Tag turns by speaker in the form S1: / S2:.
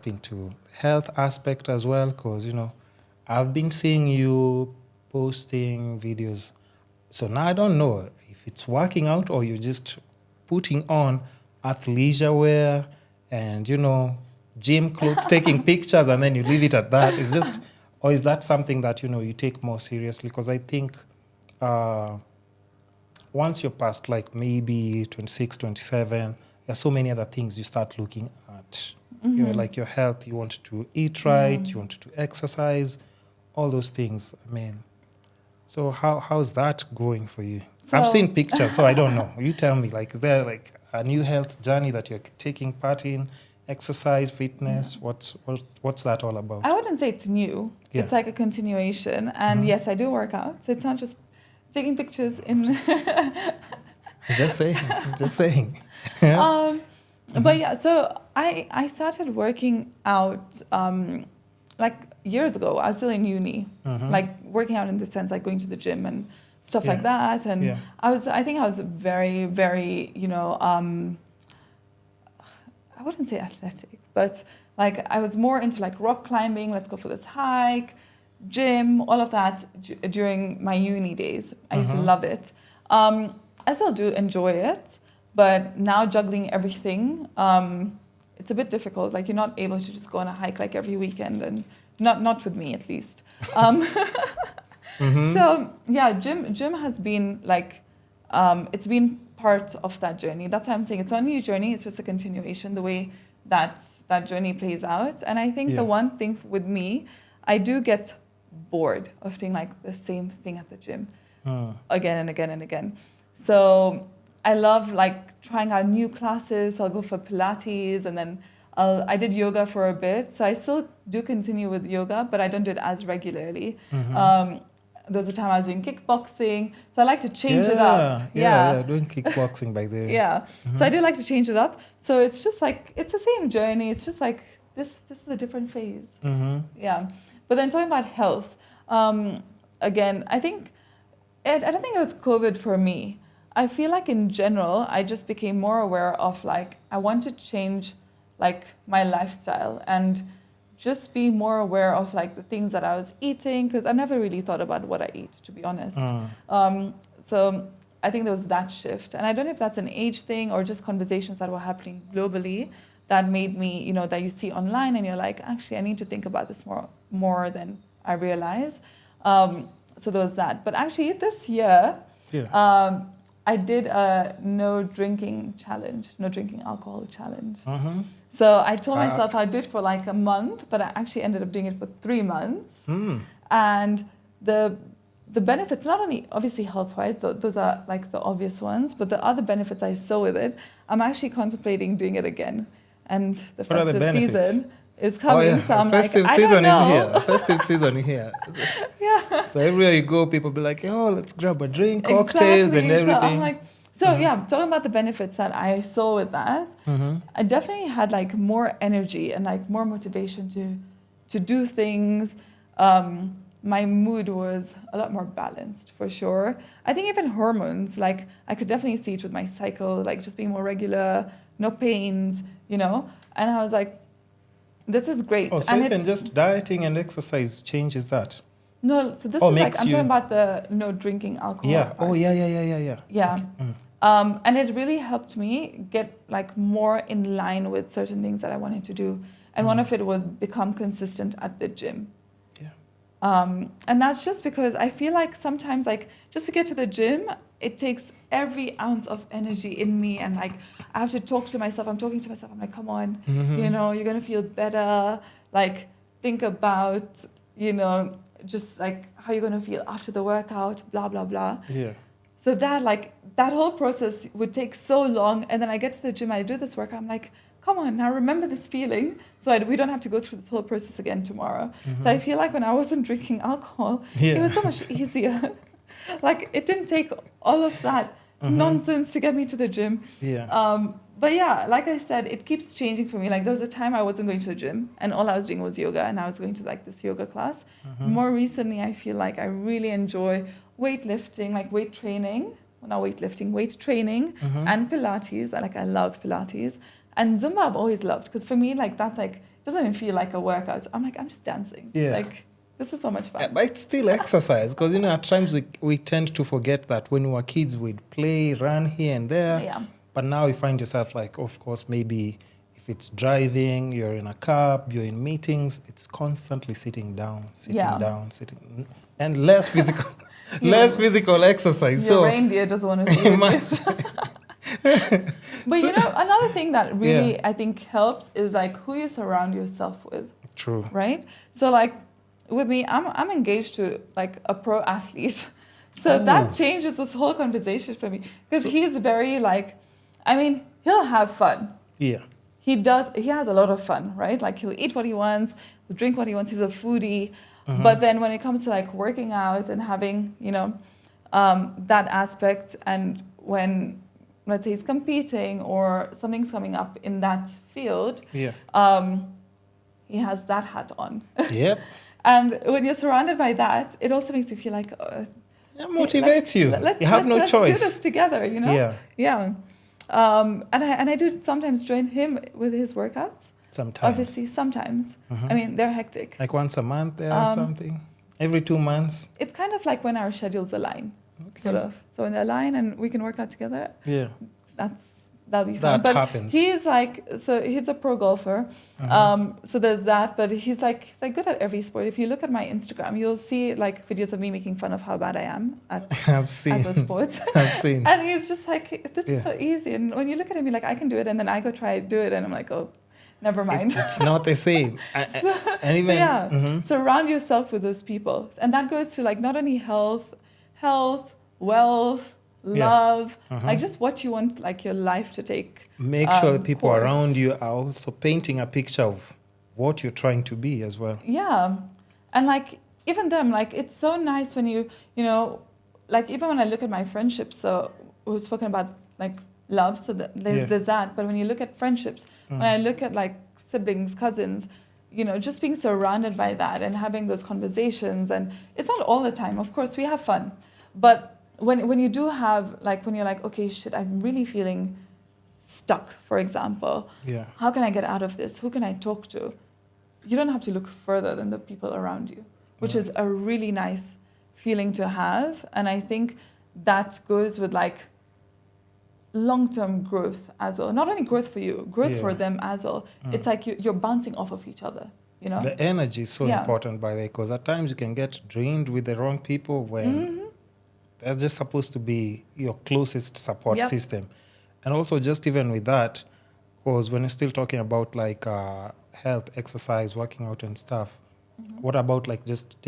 S1: into health aspect as well, because I've been seeing you posting videos. So now I don't know if it's working out or you're just putting on athleisure wear and gym clothes, taking pictures, and then you leave it at that. It's just, or is that something that you take more seriously? Because I think once you're past like maybe 26, 27, there's so many other things you start looking at. Like your health, you want to eat right, you want to exercise, all those things. I mean, so how's that going for you?
S2: So,
S1: I've seen pictures, so I don't know. You tell me, like, is there like a new health journey that you're taking part in? Exercise, fitness, what's that all about?
S2: I wouldn't say it's new.
S1: Yeah.
S2: It's like a continuation. And yes, I do work out. So it's not just taking pictures in...
S1: Just saying.
S2: But yeah, so I started working out like years ago. I was still in uni, like working out in the sense like going to the gym and stuff like that. And I think I was very, very, I wouldn't say athletic, but like I was more into like rock climbing, let's go for this hike, gym, all of that during my uni days. I used to love it. I still do enjoy it, but now juggling everything, it's a bit difficult. Like you're not able to just go on a hike like every weekend, and not with me at least. So yeah, gym has been like, it's been part of that journey. That's why I'm saying it's not a new journey, it's just a continuation, the way that journey plays out. And I think the one thing with me, I do get bored of doing like the same thing at the gym again and again and again. So I love like trying out new classes. I'll go for Pilates, and then I did yoga for a bit. So I still do continue with yoga, but I don't do it as regularly. There was a time I was doing kickboxing, so I like to change it up.
S1: Yeah, doing kickboxing by the way.
S2: Yeah, so I do like to change it up. So it's just like, it's the same journey. It's just like, this is a different phase. Yeah, but then talking about health, again, I don't think it was COVID for me. I feel like in general, I just became more aware of like, I want to change like my lifestyle and just be more aware of like the things that I was eating, because I never really thought about what I eat, to be honest. So I think there was that shift. And I don't know if that's an age thing or just conversations that were happening globally that made me, that you see online and you're like, actually, I need to think about this more than I realize. So there was that. But actually this year, I did a no drinking alcohol challenge. So I told myself I'd do it for like a month, but I actually ended up doing it for 3 months. And the benefits, not only obviously health-wise, those are like the obvious ones, but the other benefits I saw with it, I'm actually contemplating doing it again. And the festive season is coming, so I'm like, I don't know.
S1: Festive season is here.
S2: Yeah.
S1: So everywhere you go, people be like, oh, let's grab a drink, cocktails and everything.
S2: So I'm like, talking about the benefits that I saw with that, I definitely had like more energy and like more motivation to do things. My mood was a lot more balanced for sure. I think even hormones, like I could definitely see it with my cycle, like just being more regular, no pains, and I was like, this is great.
S1: Oh, so
S2: and
S1: even just dieting and exercise changes that?
S2: No, so this is like, I'm talking about the no drinking alcohol.
S1: Yeah.
S2: Part.
S1: Oh, yeah.
S2: Yeah. Okay. And it really helped me get like more in line with certain things that I wanted to do. And one of it was become consistent at the gym. Yeah. And that's just because I feel like sometimes like just to get to the gym, it takes every ounce of energy in me, and like I have to talk to myself. I'm talking to myself. I'm like, come on, you're going to feel better. Like think about, just like how you're going to feel after the workout, blah, blah, blah.
S1: Yeah.
S2: So that whole process would take so long. And then I get to the gym, I do this workout. I'm like, come on, now remember this feeling so we don't have to go through this whole process again tomorrow. So I feel like when I wasn't drinking alcohol, it was so much easier. Like it didn't take all of that nonsense to get me to the gym.
S1: Yeah.
S2: But yeah, like I said, it keeps changing for me. Like there was a time I wasn't going to the gym and all I was doing was yoga, and I was going to like this yoga class. More recently, I feel like I really enjoy weightlifting, like weight training, weight training and Pilates. I love Pilates. And Zumba I've always loved, because for me, like that's like doesn't even feel like a workout. I'm like, I'm just dancing.
S1: Yeah.
S2: Like, this is so much fun.
S1: Yeah, but it's still exercise because, at times we tend to forget that when we were kids, we'd play, run here and there.
S2: Yeah.
S1: But now you find yourself like, of course, maybe if it's driving, you're in a cab, you're in meetings, it's constantly sitting down, sitting, and less physical, less physical exercise.
S2: Your
S1: so
S2: reindeer doesn't want to be with you. But another thing that really I think helps is like who you surround yourself with.
S1: True.
S2: Right? So like with me, I'm engaged to like a pro athlete. So that changes this whole conversation for me. Because he's very like, he'll have fun.
S1: Yeah.
S2: He has a lot of fun, right? Like he'll eat what he wants, he'll drink what he wants, he's a foodie. But then when it comes to like working out and having, that aspect, and when, let's say, he's competing or something's coming up in that field, he has that hat on.
S1: Yep.
S2: And when you're surrounded by that, it also makes you feel like... it
S1: motivates you. You have no choice.
S2: Let's do this together, Yeah. And I do sometimes join him with his workouts.
S1: Sometimes.
S2: Obviously, sometimes. They're hectic.
S1: Like once a month or something? Every 2 months?
S2: It's kind of like when our schedules align, sort of. So when they align and we can work out together, that'll be fun.
S1: That happens.
S2: He's a pro golfer. So there's that, but he's like good at every sport. If you look at my Instagram, you'll see like videos of me making fun of how bad I am at those sports.
S1: I've seen.
S2: And he's just like, this is so easy. And when you look at him, you're like, I can do it. And then I go try to do it. And I'm like, oh, never mind.
S1: It's not the same.
S2: Surround yourself with those people. And that goes to like not only health, wealth, love, like just what you want like your life to take.
S1: Make sure the people around you are also painting a picture of what you're trying to be as well. Yeah.
S2: And like even them, like it's so nice when you like even when I look at my friendships, so we've spoken about like love, so there's that. But when you look at friendships, when I look at like siblings, cousins, just being surrounded by that and having those conversations, and it's not all the time. Of course, we have fun, but when you do have like when you're like, okay, shit, I'm really feeling stuck, for example. Yeah. How can I get out of this? Who can I talk to? You don't have to look further than the people around you, which is a really nice feeling to have, and I think that goes with like long-term growth as well. Not only growth for you, growth for them as well. It's like you're bouncing off of each other, The
S1: energy is so important, by the way, because at times you can get drained with the wrong people when they're just supposed to be your closest support system. And also just even with that, because when you're still talking about like health, exercise, working out and stuff, what about like just taking